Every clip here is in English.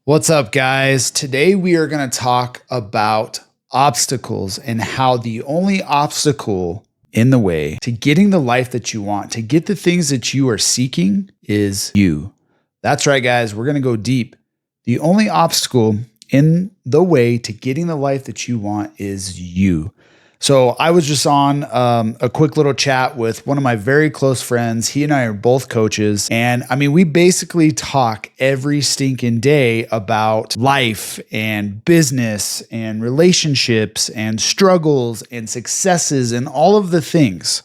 What's up, guys? Today we are going to talk about obstacles and how the only obstacle in the way to getting the life that you want, to get the things that you are seeking, is you. That's right, guys. We're going to go deep. The only obstacle in the way to getting the life that you want is you. So I was just on a quick little chat with one of my very close friends. He and I are both coaches. And I mean, we basically talk every stinking day about life and business and relationships and struggles and successes and all of the things.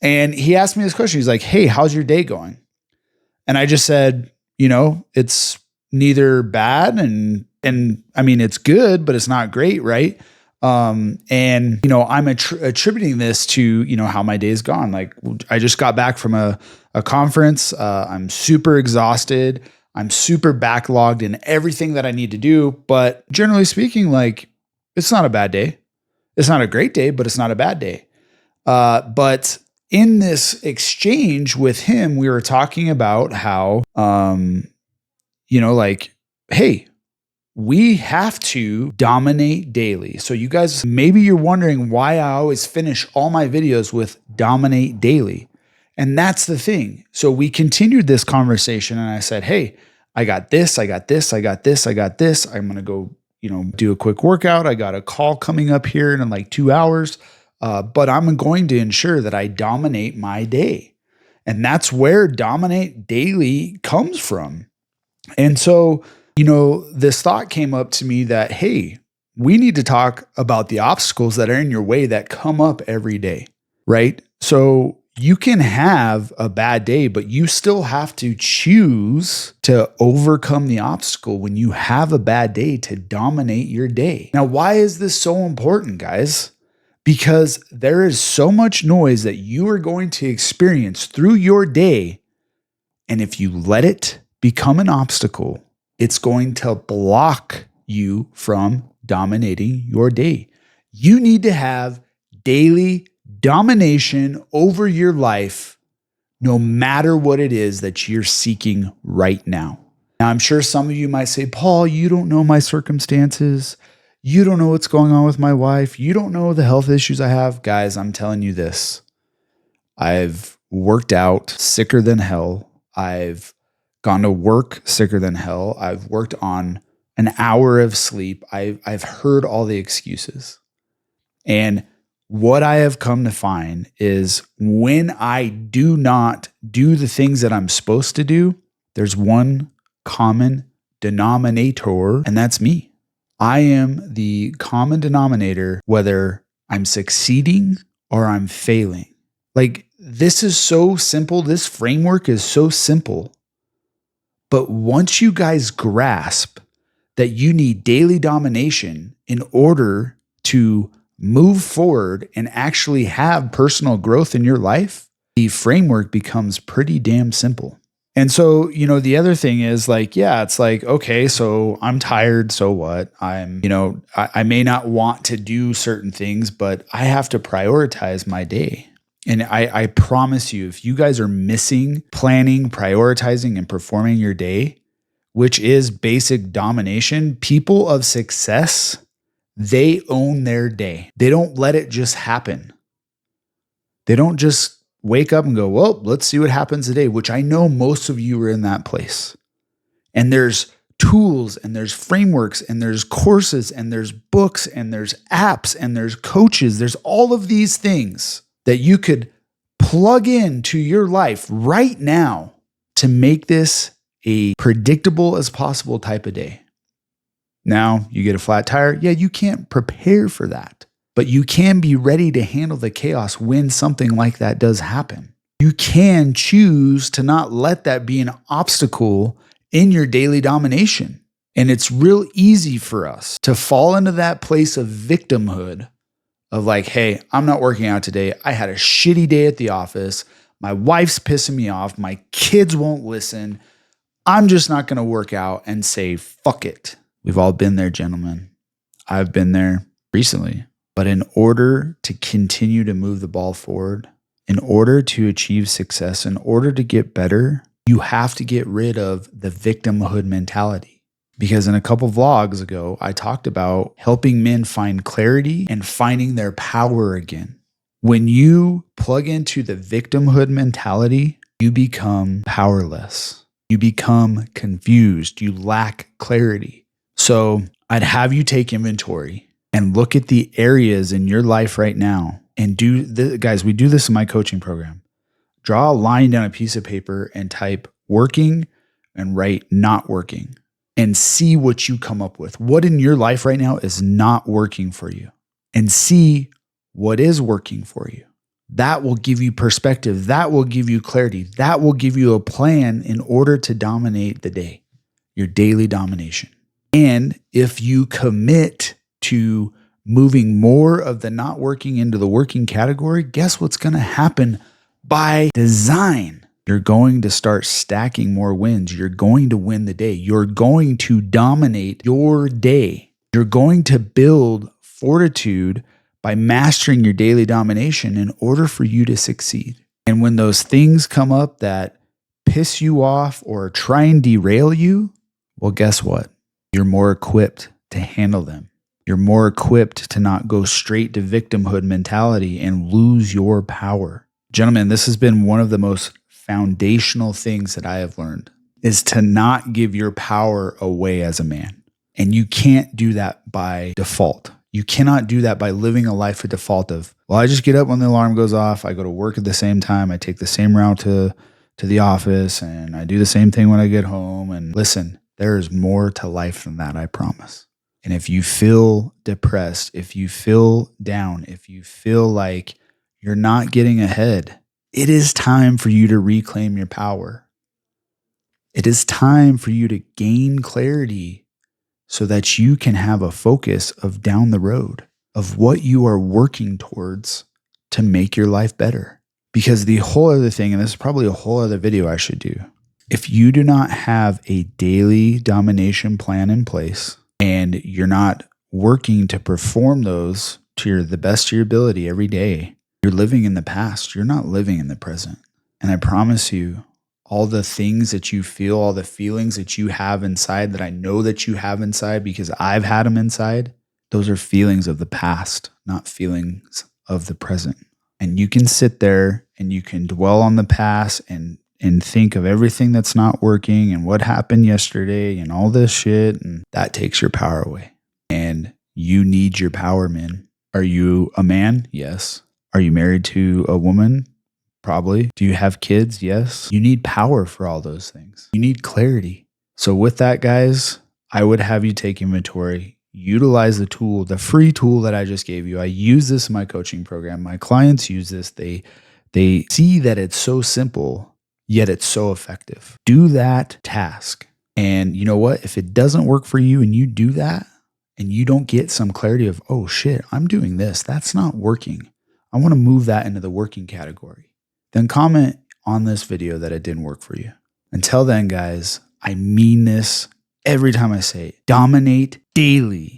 And he asked me this question. He's like, "Hey, how's your day going?" And I just said, it's neither bad and I mean, it's good, but it's not great, right? I'm attributing this to, how my day's gone. Like, I just got back from a conference. I'm super exhausted. I'm super backlogged in everything that I need to do. But generally speaking, like, it's not a bad day. It's not a great day, but it's not a bad day. But in this exchange with him, we were talking about how, hey, we have to dominate daily. So you guys, maybe you're wondering why I always finish all my videos with dominate daily. And that's the thing. So we continued this conversation and I said, "Hey, I got this, I got this, I got this, I got this. I'm going to go, do a quick workout. I got a call coming up here in like 2 hours. But I'm going to ensure that I dominate my day." And that's where dominate daily comes from. And so, this thought came up to me that, hey, we need to talk about the obstacles that are in your way that come up every day, right? So you can have a bad day, but you still have to choose to overcome the obstacle when you have a bad day to dominate your day. Now, why is this so important, guys? Because there is so much noise that you are going to experience through your day. And if you let it become an obstacle, it's going to block you from dominating your day. You need to have daily domination over your life, no matter what it is that you're seeking right now. Now, I'm sure some of you might say, "Paul, you don't know my circumstances. You don't know what's going on with my wife. You don't know the health issues I have." Guys, I'm telling you this. I've worked out sicker than hell. I've gone to work sicker than hell. I've worked on an hour of sleep. I've heard all the excuses. And what I have come to find is when I do not do the things that I'm supposed to do, there's one common denominator, and that's me. I am the common denominator, whether I'm succeeding or I'm failing. Like, this is so simple. This framework is so simple. But once you guys grasp that you need daily domination in order to move forward and actually have personal growth in your life, the framework becomes pretty damn simple. And so, the other thing is like, yeah, it's like, okay, so I'm tired. So what? I may not want to do certain things, but I have to prioritize my day. And I promise you, if you guys are missing planning, prioritizing, and performing your day, which is basic domination, people of success, they own their day. They don't let it just happen. They don't just wake up and go, "Well, let's see what happens today," which I know most of you are in that place. And there's tools and there's frameworks and there's courses and there's books and there's apps and there's coaches. There's all of these things that you could plug into your life right now to make this a predictable as possible type of day. Now, you get a flat tire. Yeah, you can't prepare for that, but you can be ready to handle the chaos when something like that does happen. You can choose to not let that be an obstacle in your daily domination. And it's real easy for us to fall into that place of victimhood of like, "Hey, I'm not working out today. I had a shitty day at the office. My wife's pissing me off. My kids won't listen. I'm just not going to work out," and say, "Fuck it." We've all been there, gentlemen. I've been there recently. But in order to continue to move the ball forward, in order to achieve success, in order to get better, you have to get rid of the victimhood mentality. Because in a couple vlogs ago, I talked about helping men find clarity and finding their power again. When you plug into the victimhood mentality, you become powerless. You become confused. You lack clarity. So I'd have you take inventory and look at the areas in your life right now and do this. Guys, we do this in my coaching program. Draw a line down a piece of paper and type working and write not working and see what you come up with. What in your life right now is not working for you, and see what is working for you. That will give you perspective. That will give you clarity. That will give you a plan in order to dominate the day, your daily domination. And if you commit to moving more of the not working into the working category, guess what's going to happen by design? You're going to start stacking more wins. You're going to win the day. You're going to dominate your day. You're going to build fortitude by mastering your daily domination in order for you to succeed. And when those things come up that piss you off or try and derail you, well, guess what? You're more equipped to handle them. You're more equipped to not go straight to victimhood mentality and lose your power. Gentlemen, this has been one of the most foundational things that I have learned, is to not give your power away as a man. And you can't do that by default. You cannot do that by living a life of default of, well, I just get up when the alarm goes off. I go to work at the same time. I take the same route to the office, and I do the same thing when I get home. And listen, there is more to life than that, I promise. And if you feel depressed, if you feel down, if you feel like you're not getting ahead, it is time for you to reclaim your power. It is time for you to gain clarity so that you can have a focus of down the road of what you are working towards to make your life better. Because the whole other thing, and this is probably a whole other video I should do, if you do not have a daily domination plan in place and you're not working to perform those to the best of your ability every day, you're living in the past. You're not living in the present. And I promise you, all the things that you feel, all the feelings that you have inside that I know that you have inside because I've had them inside, those are feelings of the past, not feelings of the present. And you can sit there and you can dwell on the past and think of everything that's not working and what happened yesterday and all this shit, and that takes your power away. And you need your power, man. Are you a man? Yes. Are you married to a woman? Probably. Do you have kids? Yes. You need power for all those things. You need clarity. So with that, guys, I would have you take inventory, utilize the tool, the free tool that I just gave you. I use this in my coaching program. My clients use this. They see that it's so simple, yet it's so effective. Do that task. And you know what? If it doesn't work for you and you do that and you don't get some clarity of, oh shit, I'm doing this, that's not working, I want to move that into the working category, then comment on this video that it didn't work for you. Until then, guys, I mean this every time I say it. Dominate daily.